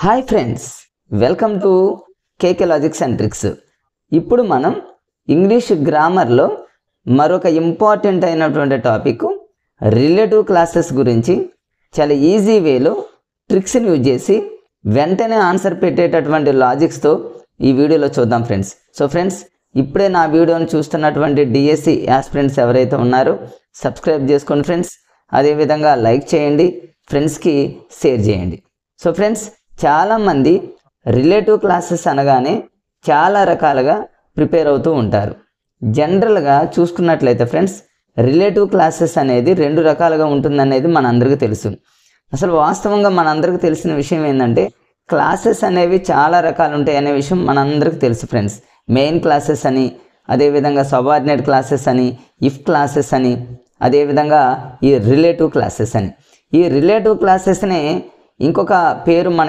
Hi friends, welcome to KK logics and tricks. ఇప్పుడు మనం English గ్రామర్లో మరొక ఇంపార్టెంట్ అయినటువంటి టాపిక్ రిలేటివ్ క్లాసెస్ గురించి చాలా ఈజీ వేలో ట్రిక్స్ని యూజ్ చేసి వెంటనే ఆన్సర్ పెట్టేటటువంటి లాజిక్స్తో ఈ వీడియోలో చూద్దాం ఫ్రెండ్స్. సో ఫ్రెండ్స్, ఇప్పుడే నా వీడియోని చూస్తున్నటువంటి డిఎస్సి యాస్పిరెంట్స్ ఎవరైతే ఉన్నారో సబ్స్క్రైబ్ చేసుకోండి ఫ్రెండ్స్. అదేవిధంగా లైక్ చేయండి, ఫ్రెండ్స్కి షేర్ చేయండి. సో ఫ్రెండ్స్, చాలామంది రిలేటివ్ క్లాసెస్ అనగానే చాలా రకాలుగా ప్రిపేర్ అవుతూ ఉంటారు. జనరల్గా చూసుకున్నట్లయితే ఫ్రెండ్స్, రిలేటివ్ క్లాసెస్ అనేది రెండు రకాలుగా ఉంటుందనేది మనందరికీ తెలుసు. అసలు వాస్తవంగా మనందరికీ తెలిసిన విషయం ఏంటంటే క్లాసెస్ అనేవి చాలా రకాలు ఉంటాయి అనే విషయం మనందరికీ తెలుసు ఫ్రెండ్స్. మెయిన్ క్లాసెస్ అని, అదేవిధంగా సబార్డినేట్ క్లాసెస్ అని, ఇఫ్ క్లాసెస్ అని, అదేవిధంగా ఈ రిలేటివ్ క్లాసెస్ అని. ఈ రిలేటివ్ క్లాసెస్ని ఇంకొక పేరు మన